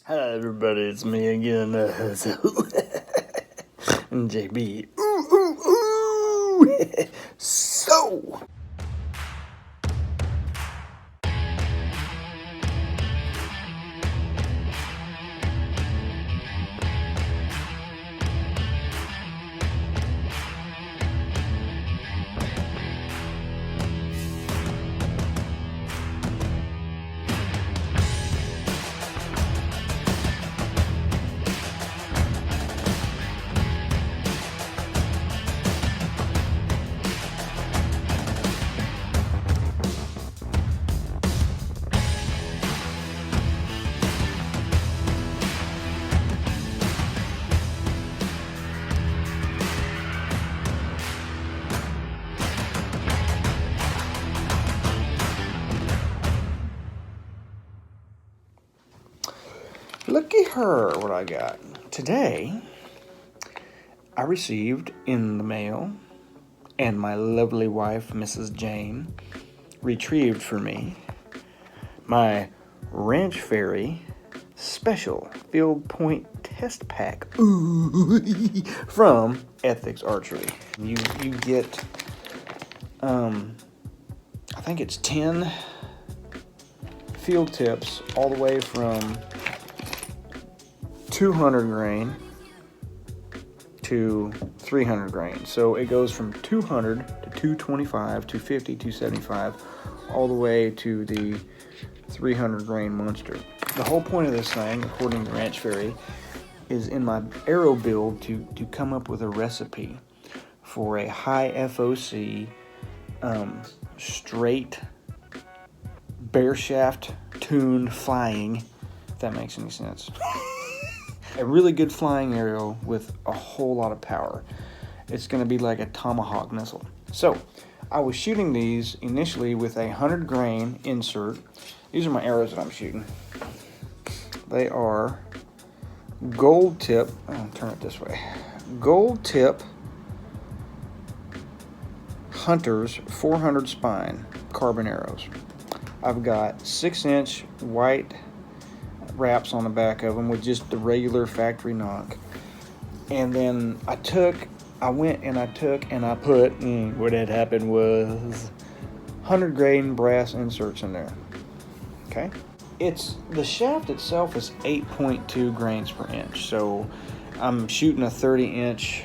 Hello, everybody. It's me again. JB. Ooh. So. Looky her, what I got. Today, I received in the mail, and my lovely wife, Mrs. Jane, retrieved for me, my Ranch Fairy Special Field Point Test Pack from Ethics Archery. You get, I think it's 10 field tips all the way from 200 grain to 300 grain. So it goes from 200 to 225, 250, 275, all the way to the 300 grain monster. The whole point of this thing, according to Ranch Fairy, is in my arrow build to come up with a recipe for a high FOC, straight bear shaft tuned flying, if that makes any sense. A really good flying arrow with a whole lot of power. It's going to be like a tomahawk missile. So, I was shooting these initially with a 100 grain insert. These are my arrows that I'm shooting. They are gold tip. I'll turn it this way. Gold tip Hunters 400 spine carbon arrows. I've got 6-inch white wraps on the back of them with just the regular factory knock. And then I put, what had happened was 100 grain brass inserts in there. Okay? The shaft itself is 8.2 grains per inch. So I'm shooting a 30-inch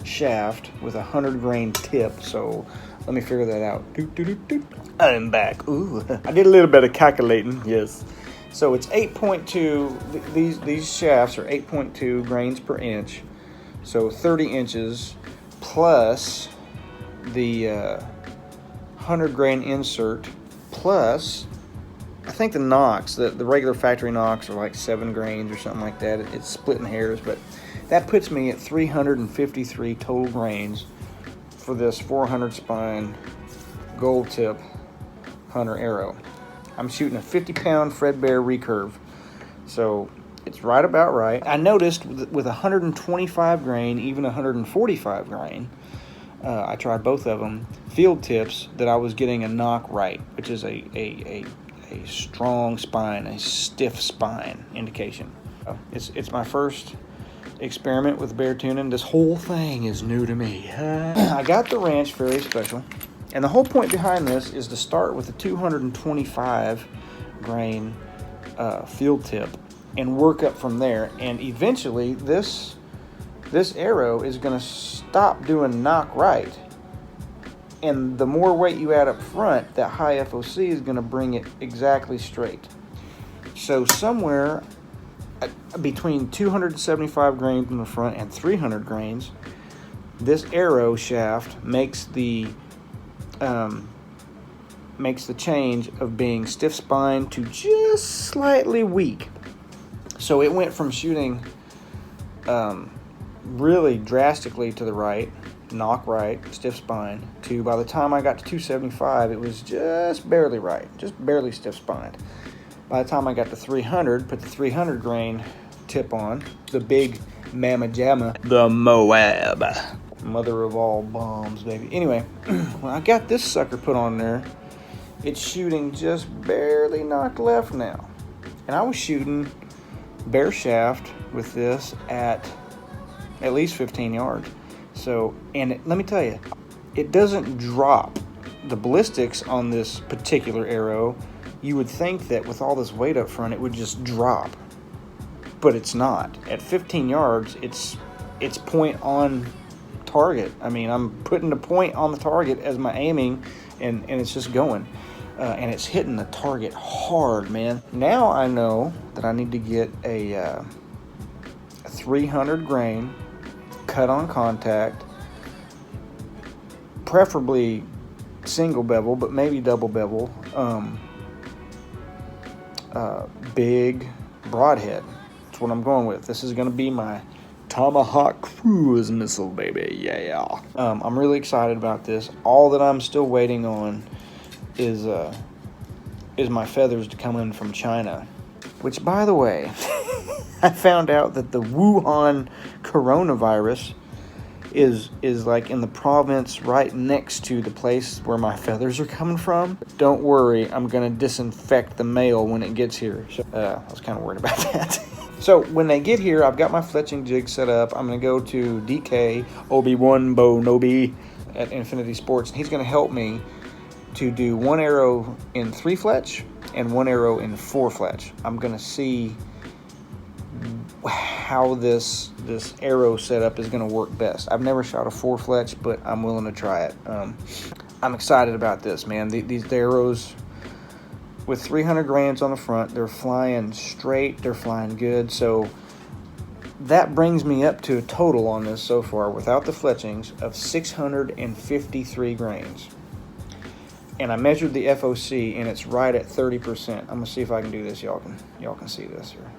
shaft with a 100 grain tip. So let me figure that out. I'm back. Ooh, I did a little bit of calculating. Yes. So it's 8.2. These shafts are 8.2 grains per inch. So 30 inches plus the 100 grain insert plus, I think the nocks, the regular factory nocks are like 7 grains or something like that. It's splitting hairs, but that puts me at 353 total grains for this 400 spine gold tip hunter arrow. I'm shooting a 50-pound Fredbear recurve, so it's right about right. I noticed with 125 grain, even 145 grain, I tried both of them, field tips, that I was getting a knock right, which is a strong spine, a stiff spine indication. It's my first experiment with bear tuning. This whole thing is new to me. I got the Ranch Fairy Special, and the whole point behind this is to start with a 225 grain field tip and work up from there. And eventually this arrow is going to stop doing knock right, and the more weight you add up front, that high FOC is going to bring it exactly straight. So somewhere between 275 grains in the front and 300 grains, this arrow shaft makes the change of being stiff spine to just slightly weak. So it went from shooting really drastically to the right, knock right, stiff spine, to by the time I got to 275, it was just barely right, just barely stiff spined. By the time I got to 300, put the 300 grain tip on, the big Mamma Jamma, the Moab, mother of all bombs, baby. Anyway, when I got this sucker put on there, it's shooting just barely knocked left now. And I was shooting bare shaft with this at least 15 yards. So, and let me tell you, it doesn't drop. The ballistics on this particular arrow, you would think that with all this weight up front, it would just drop. But it's not. At 15 yards, it's point on target. I mean, I'm putting the point on the target as my aiming, and it's just going. And it's hitting the target hard, man. Now I know that I need to get a 300 grain cut on contact, preferably single bevel, but maybe double bevel, big broadhead. That's what I'm going with. This is going to be my Tomahawk cruise missile, baby. Yeah. I'm really excited about this. All that I'm still waiting on is my feathers to come in from China. Which, by the way, I found out that the Wuhan coronavirus is like in the province right next to the place where my feathers are coming from. Don't worry, I'm gonna disinfect the mail when it gets here. So, I was kind of worried about that. So when they get here, I've got my fletching jig set up. I'm gonna go to DK Obi-Wan Bonobi at Infinity Sports, and he's gonna help me to do one arrow in 3 fletch and one arrow in 4 fletch. I'm gonna see how this arrow setup is gonna work best. I've never shot a 4 fletch, but I'm willing to try it. I'm excited about this, man. These arrows with 300 grains on the front, they're flying straight, they're flying good. So that brings me up to a total on this so far, without the fletchings, of 653 grains. And I measured the FOC, and it's right at 30%. I'm gonna see if I can do this. Y'all can see this here,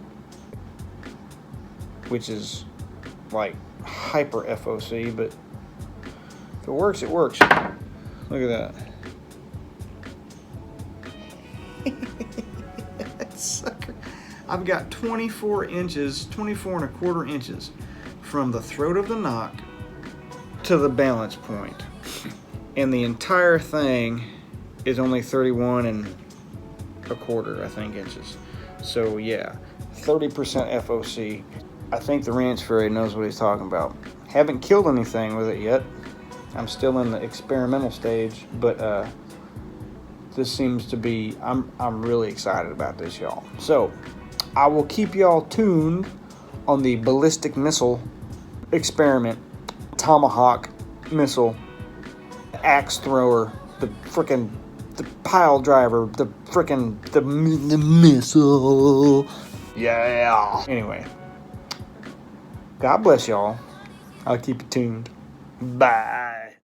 which is like hyper FOC, but if it works, it works. Look at that. That sucker. I've got 24 inches, 24 1/4 inches from the throat of the nock to the balance point. And the entire thing is only 31 1/4, I think, inches. So yeah, 30% FOC. I think the ranch fairy knows what he's talking about. Haven't killed anything with it yet. I'm still in the experimental stage, but this seems to be, I'm really excited about this, y'all. So I will keep y'all tuned on the ballistic missile experiment, Tomahawk missile, axe thrower, the pile driver, the missile. Yeah. Anyway, God bless y'all. I'll keep you tuned. Bye.